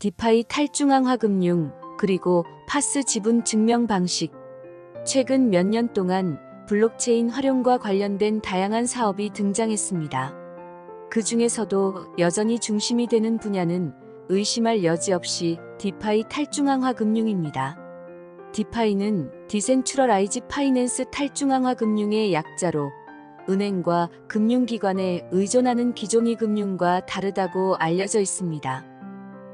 디파이 탈중앙화 금융, 그리고 파스 지분 증명 방식. 최근 몇 년 동안 블록체인 활용과 관련된 다양한 사업이 등장했습니다. 그 중에서도 여전히 중심이 되는 분야는 의심할 여지 없이 디파이 탈중앙화 금융입니다. 디파이는 디센트럴라이즈 파이낸스 탈중앙화 금융의 약자로 은행과 금융기관에 의존하는 기존의 금융과 다르다고 알려져 있습니다.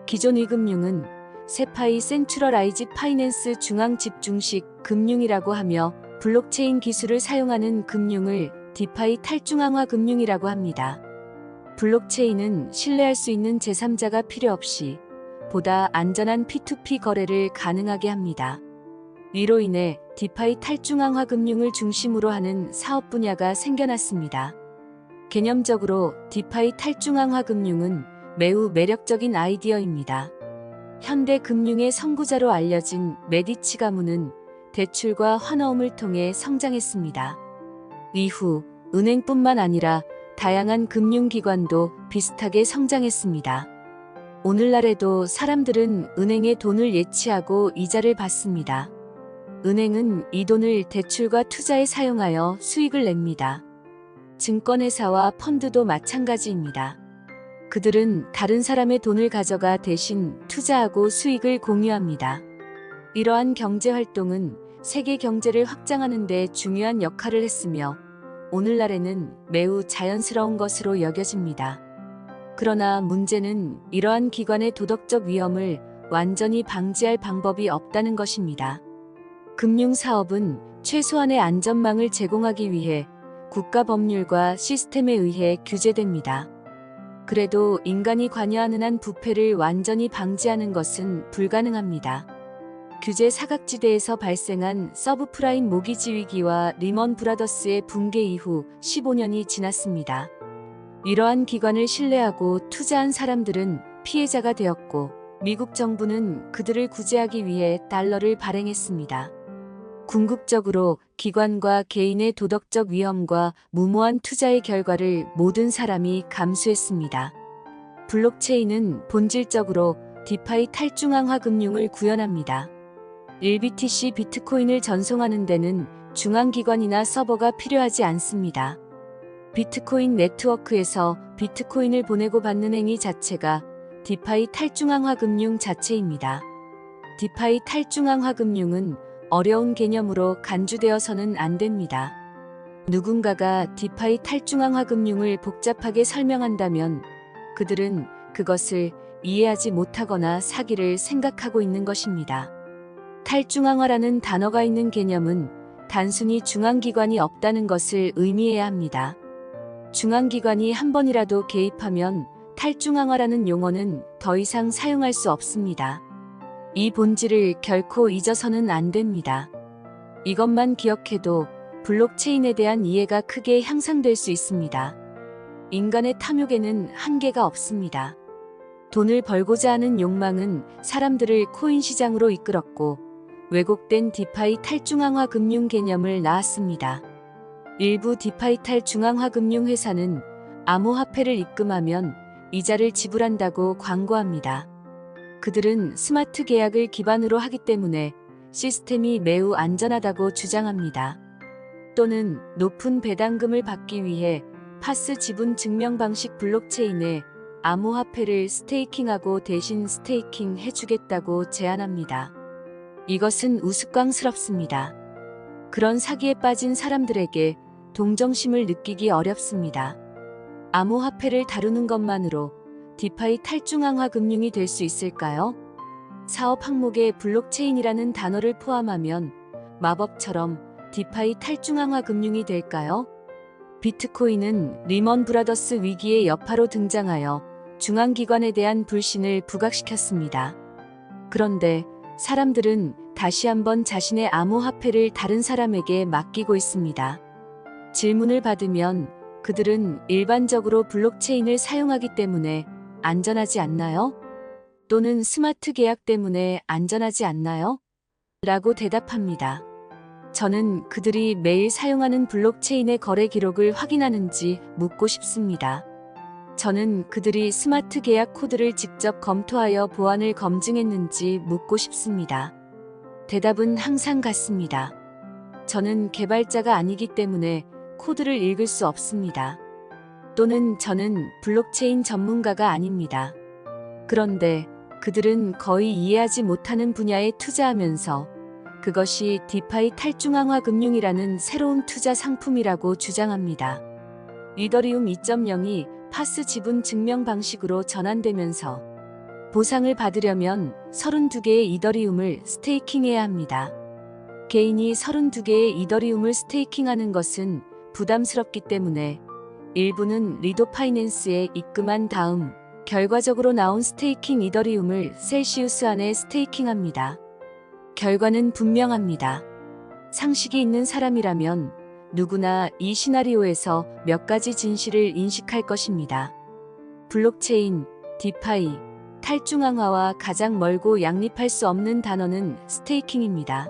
기존의 금융은 세파이 센트럴라이즈 파이낸스 중앙 집중식 금융이라고 하며 블록체인 기술을 사용하는 금융을 디파이 탈중앙화 금융이라고 합니다. 블록체인은 신뢰할 수 있는 제3자가 필요 없이 보다 안전한 P2P 거래를 가능하게 합니다. 이로 인해 디파이 탈중앙화 금융을 중심으로 하는 사업 분야가 생겨났습니다. 개념적으로 디파이 탈중앙화 금융은 매우 매력적인 아이디어입니다. 현대 금융의 선구자로 알려진 메디치 가문은 대출과 환어음을 통해 성장했습니다. 이후 은행뿐만 아니라 다양한 금융기관도 비슷하게 성장했습니다. 오늘날에도 사람들은 은행에 돈을 예치하고 이자를 받습니다. 은행은 이 돈을 대출과 투자에 사용하여 수익을 냅니다. 증권회사와 펀드도 마찬가지입니다. 그들은 다른 사람의 돈을 가져가 대신 투자하고 수익을 공유합니다. 이러한 경제활동은 세계 경제를 확장하는 데 중요한 역할을 했으며 오늘날에는 매우 자연스러운 것으로 여겨집니다. 그러나 문제는 이러한 기관의 도덕적 위험을 완전히 방지할 방법이 없다는 것입니다. 금융사업은 최소한의 안전망을 제공하기 위해 국가 법률과 시스템에 의해 규제됩니다. 그래도 인간이 관여하는 한 부패를 완전히 방지하는 것은 불가능합니다. 규제 사각지대에서 발생한 서브프라임 모기지 위기와 리먼 브라더스의 붕괴 이후 15년이 지났습니다. 이러한 기관을 신뢰하고 투자한 사람들은 피해자가 되었고 미국 정부는 그들을 구제하기 위해 달러를 발행했습니다. 궁극적으로 기관과 개인의 도덕적 위험과 무모한 투자의 결과를 모든 사람이 감수했습니다. 블록체인은 본질적으로 디파이 탈중앙화 금융을 구현합니다. 1BTC 비트코인을 전송하는 데는 중앙기관이나 서버가 필요하지 않습니다. 비트코인 네트워크에서 비트코인을 보내고 받는 행위 자체가 디파이 탈중앙화 금융 자체입니다. 디파이 탈중앙화 금융은 어려운 개념으로 간주되어서는 안 됩니다. 누군가가 디파이 탈중앙화 금융을 복잡하게 설명한다면 그들은 그것을 이해하지 못하거나 사기를 생각하고 있는 것입니다. 탈중앙화라는 단어가 있는 개념은 단순히 중앙기관이 없다는 것을 의미해야 합니다. 중앙기관이 한 번이라도 개입하면 탈중앙화라는 용어는 더 이상 사용할 수 없습니다. 이 본질을 결코 잊어서는 안 됩니다. 이것만 기억해도 블록체인에 대한 이해가 크게 향상될 수 있습니다. 인간의 탐욕에는 한계가 없습니다. 돈을 벌고자 하는 욕망은 사람들을 코인 시장으로 이끌었고 왜곡된 디파이 탈중앙화 금융 개념을 낳았습니다. 일부 디파이 탈중앙화 금융 회사는 암호화폐를 입금하면 이자를 지불한다고 광고합니다. 그들은 스마트 계약을 기반으로 하기 때문에 시스템이 매우 안전하다고 주장합니다. 또는 높은 배당금을 받기 위해 파스 지분 증명 방식 블록체인에 암호화폐를 스테이킹하고 대신 스테이킹 해주겠다고 제안합니다. 이것은 우스꽝스럽습니다. 그런 사기에 빠진 사람들에게 동정심을 느끼기 어렵습니다. 암호화폐를 다루는 것만으로 디파이 탈중앙화 금융이 될 수 있을까요? 사업 항목에 블록체인이라는 단어를 포함하면 마법처럼 디파이 탈중앙화 금융이 될까요? 비트코인은 리먼 브라더스 위기의 여파로 등장하여 중앙기관에 대한 불신을 부각시켰습니다. 그런데 사람들은 다시 한번 자신의 암호화폐를 다른 사람에게 맡기고 있습니다. 질문을 받으면 그들은 일반적으로 블록체인을 사용하기 때문에 안전하지 않나요? 또는 스마트 계약 때문에 안전하지 않나요? 라고 대답합니다. 저는 그들이 매일 사용하는 블록체인의 거래 기록을 확인하는지 묻고 싶습니다. 저는 그들이 스마트 계약 코드를 직접 검토하여 보안을 검증했는지 묻고 싶습니다. 대답은 항상 같습니다. 저는 개발자가 아니기 때문에 코드를 읽을 수 없습니다. 또는 저는 블록체인 전문가가 아닙니다. 그런데 그들은 거의 이해하지 못하는 분야에 투자하면서 그것이 디파이 탈중앙화 금융이라는 새로운 투자 상품이라고 주장합니다. 이더리움 2.0이 파스 지분 증명 방식으로 전환되면서 보상을 받으려면 32개의 이더리움을 스테이킹해야 합니다. 개인이 32개의 이더리움을 스테이킹하는 것은 부담스럽기 때문에 일부는 리도 파이낸스에 입금한 다음 결과적으로 나온 스테이킹 이더리움을 셀시우스 안에 스테이킹합니다. 결과는 분명합니다. 상식이 있는 사람이라면 누구나 이 시나리오에서 몇 가지 진실을 인식할 것입니다. 블록체인, 디파이, 탈중앙화와 가장 멀고 양립할 수 없는 단어는 스테이킹입니다.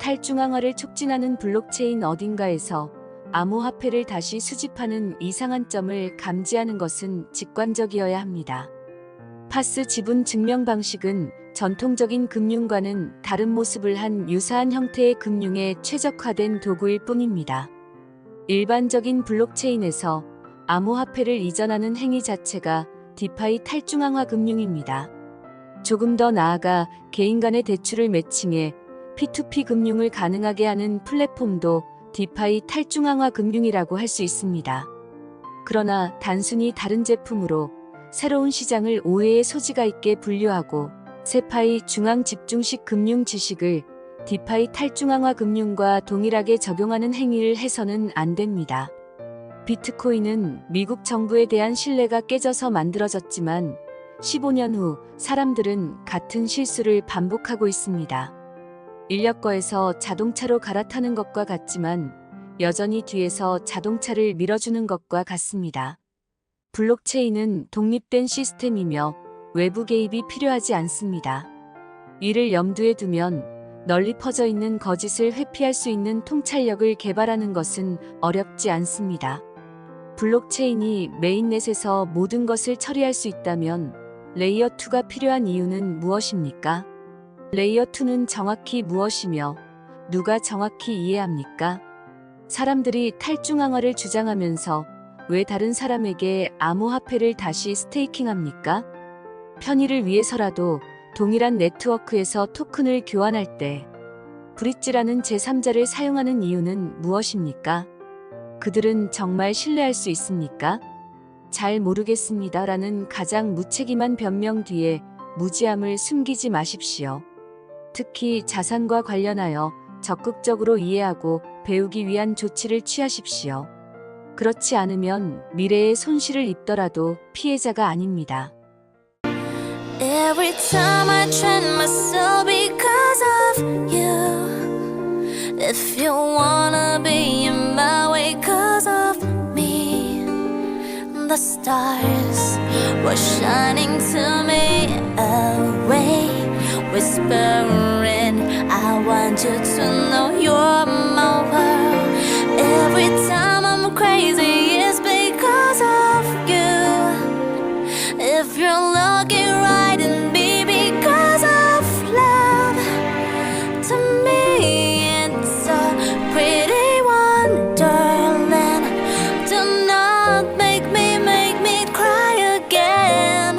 탈중앙화를 촉진하는 블록체인 어딘가에서 암호화폐를 다시 수집하는 이상한 점을 감지하는 것은 직관적이어야 합니다. 파스 지분 증명 방식은 전통적인 금융과는 다른 모습을 한 유사한 형태의 금융에 최적화된 도구일 뿐입니다. 일반적인 블록체인에서 암호화폐를 이전하는 행위 자체가 디파이 탈중앙화 금융입니다. 조금 더 나아가 개인 간의 대출을 매칭해 P2P 금융을 가능하게 하는 플랫폼도 디파이 탈중앙화 금융이라고 할 수 있습니다. 그러나 단순히 다른 제품으로 새로운 시장을 오해의 소지가 있게 분류하고 세파이 중앙 집중식 금융 지식을 디파이 탈중앙화 금융과 동일하게 적용하는 행위를 해서는 안 됩니다. 비트코인은 미국 정부에 대한 신뢰가 깨져서 만들어졌지만 15년 후 사람들은 같은 실수를 반복하고 있습니다. 인력거에서 자동차로 갈아타는 것과 같지만 여전히 뒤에서 자동차를 밀어주는 것과 같습니다. 블록체인은 독립된 시스템이며 외부 개입이 필요하지 않습니다. 이를 염두에 두면 널리 퍼져 있는 거짓을 회피할 수 있는 통찰력을 개발하는 것은 어렵지 않습니다. 블록체인이 메인넷에서 모든 것을 처리할 수 있다면 레이어 2가 필요한 이유는 무엇입니까? 레이어 2는 정확히 무엇이며 누가 정확히 이해합니까? 사람들이 탈중앙화를 주장하면서 왜 다른 사람에게 암호화폐를 다시 스테이킹합니까? 편의를 위해서라도 동일한 네트워크에서 토큰을 교환할 때 브릿지라는 제3자를 사용하는 이유는 무엇입니까? 그들은 정말 신뢰할 수 있습니까? 잘 모르겠습니다라는 가장 무책임한 변명 뒤에 무지함을 숨기지 마십시오. 특히 자산과 관련하여 적극적으로 이해하고 배우기 위한 조치를 취하십시오. 그렇지 않으면 미래에 손실을 입더라도 피해자가 아닙니다. Every time I train myself because of you. If you wanna be in my way cause of me, the stars were shining to me away, whispering, I want you to know you're my world. Every time I'm crazy it's because of you. If you're lucky, right, and be because of love. To me it's a pretty wonderland. Do not make me cry again.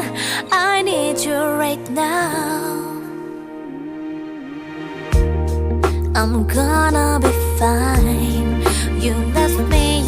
I need you right now. I'm gonna be fine. You left me